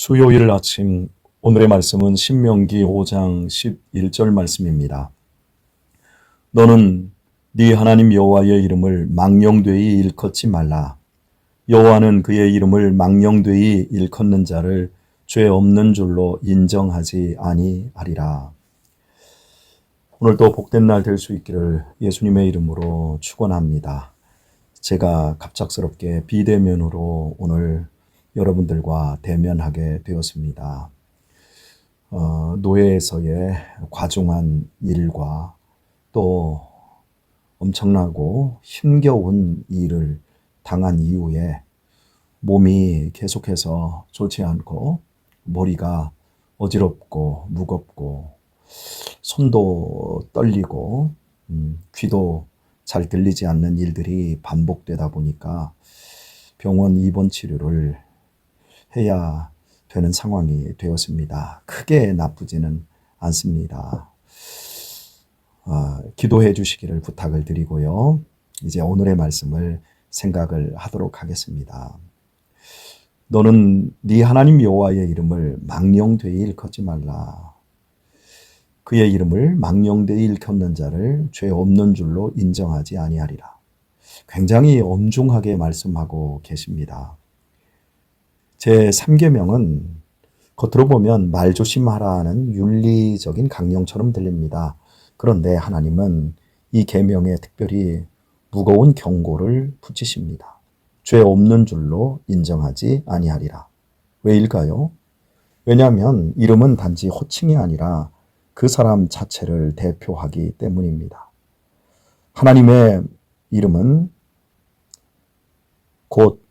수요일 아침 오늘의 말씀은 신명기 5장 11절 말씀입니다. 너는 네 하나님 여호와의 이름을 망령되이 일컫지 말라. 여호와는 그의 이름을 망령되이 일컫는 자를 죄 없는 줄로 인정하지 아니하리라. 오늘도 복된 날 될 수 있기를 예수님의 이름으로 축원합니다. 제가 갑작스럽게 비대면으로 오늘 여러분들과 대면하게 되었습니다. 노예에서의 과중한 일과 또 엄청나고 힘겨운 일을 당한 이후에 몸이 계속해서 좋지 않고 머리가 어지럽고 무겁고 손도 떨리고 귀도 잘 들리지 않는 일들이 반복되다 보니까 병원 입원 치료를 해야 되는 상황이 되었습니다. 크게 나쁘지는 않습니다. 기도해 주시기를 부탁을 드리고요. 이제 오늘의 말씀을 생각을 하도록 하겠습니다. 너는 네 하나님 여호와의 이름을 망령되이 일컫지 말라. 그의 이름을 망령되이 일컫는 자를 죄 없는 줄로 인정하지 아니하리라. 굉장히 엄중하게 말씀하고 계십니다. 제 3계명은 겉으로 보면 말 조심하라는 윤리적인 강령처럼 들립니다. 그런데 하나님은 이 계명에 특별히 무거운 경고를 붙이십니다. 죄 없는 줄로 인정하지 아니하리라. 왜일까요? 왜냐하면 이름은 단지 호칭이 아니라 그 사람 자체를 대표하기 때문입니다. 하나님의 이름은 곧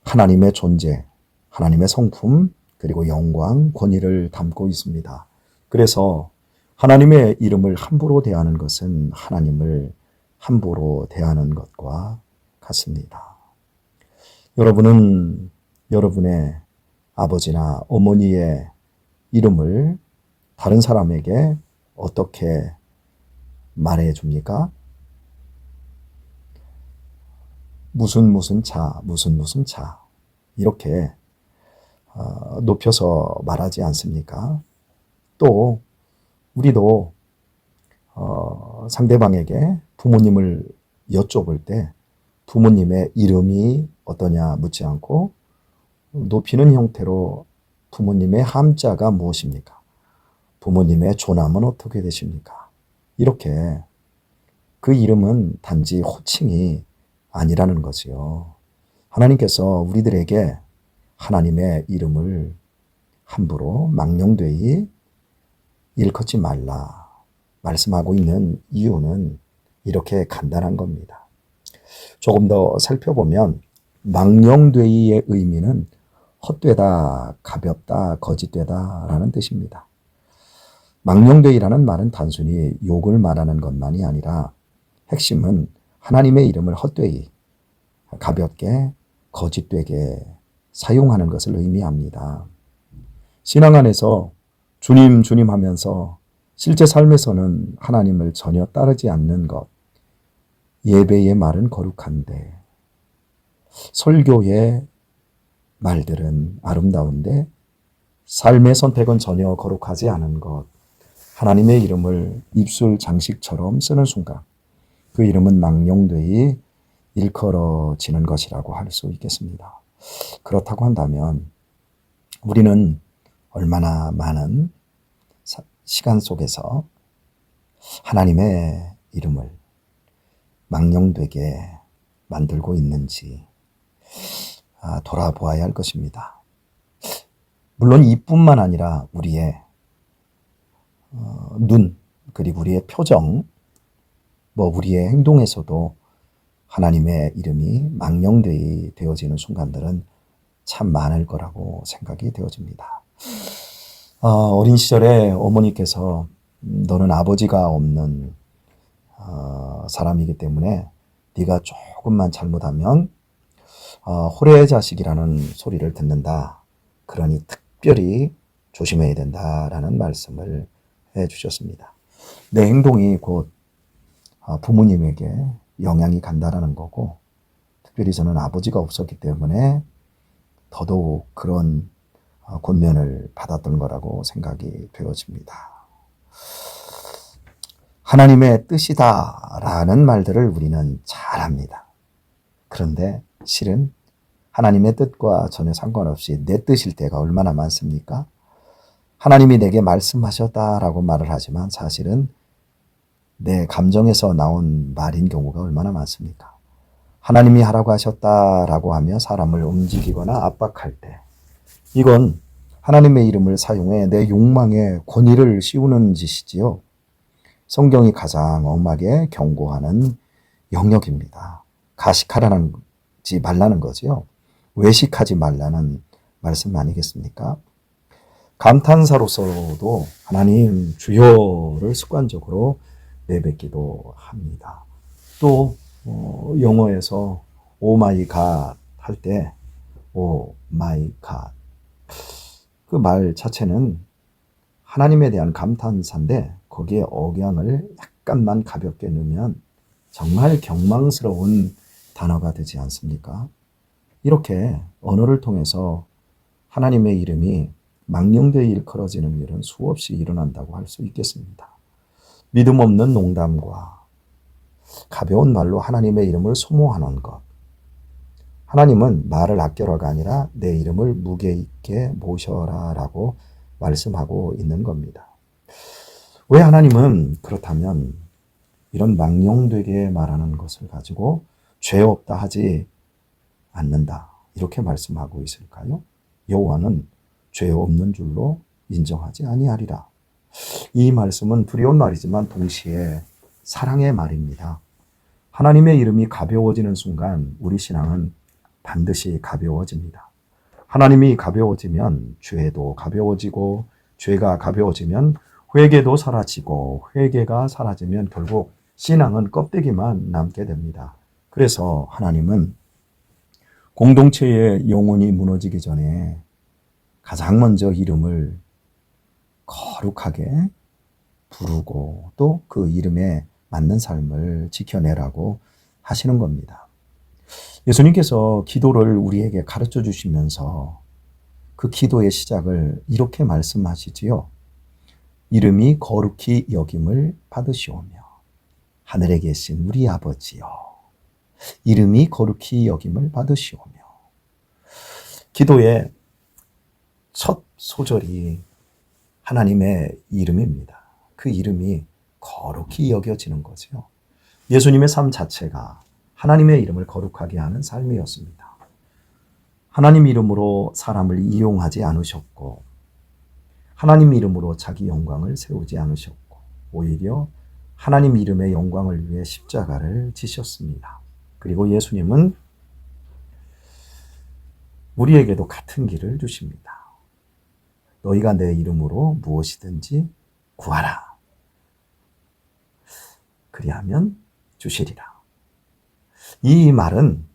하나님의 존재, 하나님의 성품, 그리고 영광, 권위를 담고 있습니다. 그래서 하나님의 이름을 함부로 대하는 것은 하나님을 함부로 대하는 것과 같습니다. 여러분은 여러분의 아버지나 어머니의 이름을 다른 사람에게 어떻게 말해줍니까? 무슨 차, 무슨 차. 이렇게 높여서 말하지 않습니까? 또 우리도 상대방에게 부모님을 여쭤볼 때 부모님의 이름이 어떠냐 묻지 않고 높이는 형태로 부모님의 함자가 무엇입니까? 부모님의 조남은 어떻게 되십니까? 이렇게 그 이름은 단지 호칭이 아니라는 거지요. 하나님께서 우리들에게 하나님의 이름을 함부로 망령되이 일컫지 말라 말씀하고 있는 이유는 이렇게 간단한 겁니다. 조금 더 살펴보면 망령되이의 의미는 헛되다, 가볍다, 거짓되다 라는 뜻입니다. 망령되이라는 말은 단순히 욕을 말하는 것만이 아니라 핵심은 하나님의 이름을 헛되이, 가볍게, 거짓되게 사용하는 것을 의미합니다. 신앙 안에서 주님, 주님 하면서 실제 삶에서는 하나님을 전혀 따르지 않는 것, 예배의 말은 거룩한데, 설교의 말들은 아름다운데, 삶의 선택은 전혀 거룩하지 않은 것, 하나님의 이름을 입술 장식처럼 쓰는 순간, 그 이름은 망령되이 일컬어지는 것이라고 할 수 있겠습니다. 그렇다고 한다면 우리는 얼마나 많은 시간 속에서 하나님의 이름을 망령되게 만들고 있는지 돌아보아야 할 것입니다. 물론 이뿐만 아니라 우리의 눈, 그리고 우리의 표정, 우리의 행동에서도 하나님의 이름이 망령되이 되어지는 순간들은 참 많을 거라고 생각이 되어집니다. 어린 시절에 어머니께서 너는 아버지가 없는 사람이기 때문에 네가 조금만 잘못하면 호래의 자식이라는 소리를 듣는다. 그러니 특별히 조심해야 된다라는 말씀을 해주셨습니다. 내 행동이 곧 부모님에게 영향이 간다라는 거고, 특별히 저는 아버지가 없었기 때문에 더더욱 그런 권면을 받았던 거라고 생각이 되어집니다. 하나님의 뜻이다라는 말들을 우리는 잘 합니다. 그런데 실은 하나님의 뜻과 전혀 상관없이 내 뜻일 때가 얼마나 많습니까? 하나님이 내게 말씀하셨다라고 말을 하지만 사실은 내 감정에서 나온 말인 경우가 얼마나 많습니까? 하나님이 하라고 하셨다라고 하며 사람을 움직이거나 압박할 때 이건 하나님의 이름을 사용해 내 욕망에 권위를 씌우는 짓이지요. 성경이 가장 엄하게 경고하는 영역입니다. 가식하지 말라는 거지요. 외식하지 말라는 말씀 아니겠습니까? 감탄사로서도 하나님 주여를 습관적으로 내뱉기도 합니다. 또 영어에서 오 마이 갓 할 때 오 마이 갓 그 말 자체는 하나님에 대한 감탄사인데 거기에 억양을 약간만 가볍게 넣으면 정말 경망스러운 단어가 되지 않습니까? 이렇게 언어를 통해서 하나님의 이름이 망령되이 일컬어지는 일은 수없이 일어난다고 할 수 있겠습니다. 믿음 없는 농담과 가벼운 말로 하나님의 이름을 소모하는 것. 하나님은 말을 아껴라가 아니라 내 이름을 무게 있게 모셔라 라고 말씀하고 있는 겁니다. 왜 하나님은 그렇다면 이런 망령되게 말하는 것을 가지고 죄 없다 하지 않는다 이렇게 말씀하고 있을까요? 여호와는 죄 없는 줄로 인정하지 아니하리라. 이 말씀은 두려운 말이지만 동시에 사랑의 말입니다. 하나님의 이름이 가벼워지는 순간 우리 신앙은 반드시 가벼워집니다. 하나님이 가벼워지면 죄도 가벼워지고 죄가 가벼워지면 회개도 사라지고 회개가 사라지면 결국 신앙은 껍데기만 남게 됩니다. 그래서 하나님은 공동체의 영혼이 무너지기 전에 가장 먼저 이름을 거룩하게 부르고 또 그 이름에 맞는 삶을 지켜내라고 하시는 겁니다. 예수님께서 기도를 우리에게 가르쳐 주시면서 그 기도의 시작을 이렇게 말씀하시지요. 이름이 거룩히 여김을 받으시오며 하늘에 계신 우리 아버지여 이름이 거룩히 여김을 받으시오며 기도의 첫 소절이 하나님의 이름입니다. 그 이름이 거룩히 여겨지는 거죠. 예수님의 삶 자체가 하나님의 이름을 거룩하게 하는 삶이었습니다. 하나님 이름으로 사람을 이용하지 않으셨고 하나님 이름으로 자기 영광을 세우지 않으셨고 오히려 하나님 이름의 영광을 위해 십자가를 지셨습니다. 그리고 예수님은 우리에게도 같은 길을 주십니다. 너희가 내 이름으로 무엇이든지 구하라. 그리하면 주시리라. 이 말은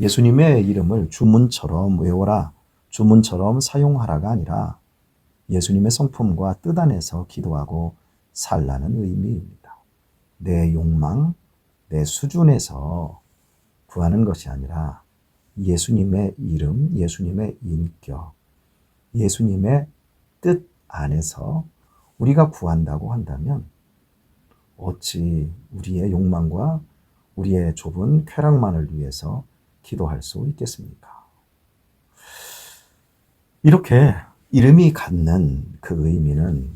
예수님의 이름을 주문처럼 외워라, 주문처럼 사용하라가 아니라 예수님의 성품과 뜻 안에서 기도하고 살라는 의미입니다. 내 욕망, 내 수준에서 구하는 것이 아니라 예수님의 이름, 예수님의 인격, 예수님의 뜻 안에서 우리가 구한다고 한다면 어찌 우리의 욕망과 우리의 좁은 쾌락만을 위해서 기도할 수 있겠습니까? 이렇게 이름이 갖는 그 의미는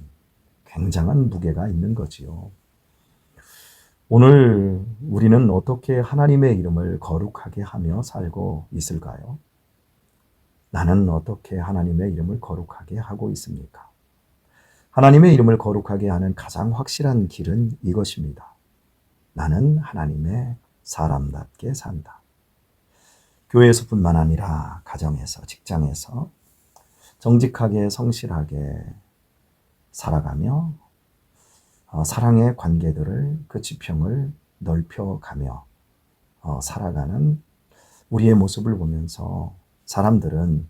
굉장한 무게가 있는 거지요. 오늘 우리는 어떻게 하나님의 이름을 거룩하게 하며 살고 있을까요? 나는 어떻게 하나님의 이름을 거룩하게 하고 있습니까? 하나님의 이름을 거룩하게 하는 가장 확실한 길은 이것입니다. 나는 하나님의 사람답게 산다. 교회에서뿐만 아니라 가정에서, 직장에서 정직하게 성실하게 살아가며 사랑의 관계들을 그 지평을 넓혀가며 살아가는 우리의 모습을 보면서 사람들은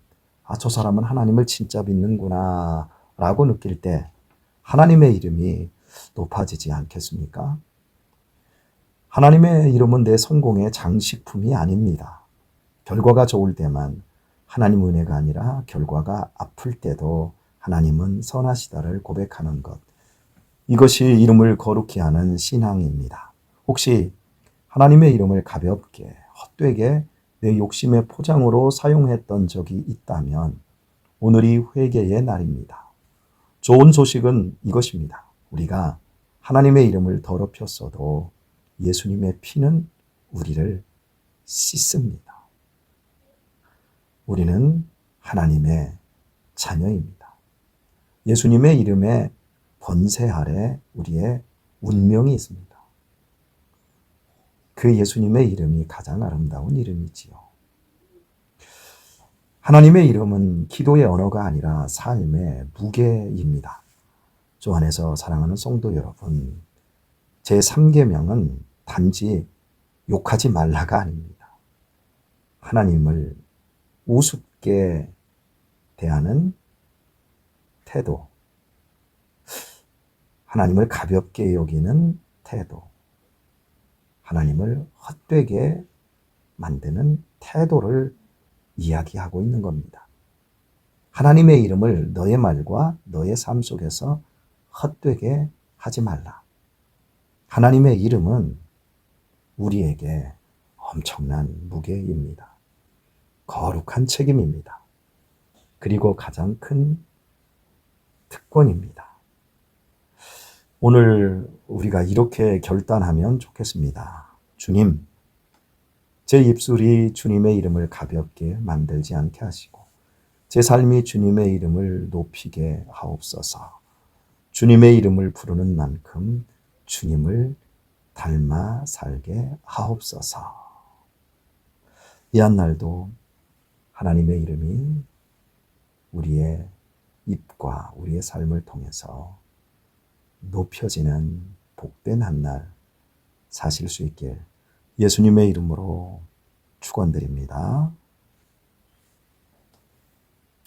저 사람은 하나님을 진짜 믿는구나 라고 느낄 때 하나님의 이름이 높아지지 않겠습니까? 하나님의 이름은 내 성공의 장식품이 아닙니다. 결과가 좋을 때만 하나님 은혜가 아니라 결과가 아플 때도 하나님은 선하시다를 고백하는 것. 이것이 이름을 거룩히 하는 신앙입니다. 혹시 하나님의 이름을 가볍게, 헛되게 내 욕심의 포장으로 사용했던 적이 있다면 오늘이 회개의 날입니다. 좋은 소식은 이것입니다. 우리가 하나님의 이름을 더럽혔어도 예수님의 피는 우리를 씻습니다. 우리는 하나님의 자녀입니다. 예수님의 이름에 번세 아래 우리의 운명이 있습니다. 그 예수님의 이름이 가장 아름다운 이름이지요. 하나님의 이름은 기도의 언어가 아니라 삶의 무게입니다. 주 안에서 사랑하는 성도 여러분, 제3계명은 단지 욕하지 말라가 아닙니다. 하나님을 우습게 대하는 태도, 하나님을 가볍게 여기는 태도, 하나님을 헛되게 만드는 태도를 이야기하고 있는 겁니다. 하나님의 이름을 너의 말과 너의 삶 속에서 헛되게 하지 말라. 하나님의 이름은 우리에게 엄청난 무게입니다. 거룩한 책임입니다. 그리고 가장 큰 특권입니다. 오늘 우리가 이렇게 결단하면 좋겠습니다. 주님, 제 입술이 주님의 이름을 가볍게 만들지 않게 하시고 제 삶이 주님의 이름을 높이게 하옵소서. 주님의 이름을 부르는 만큼 주님을 닮아 살게 하옵소서. 이 한 날도 하나님의 이름이 우리의 입과 우리의 삶을 통해서 높여지는 복된 한 날 사실 수 있길 예수님의 이름으로 축원드립니다.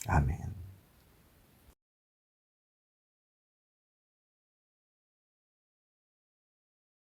아멘.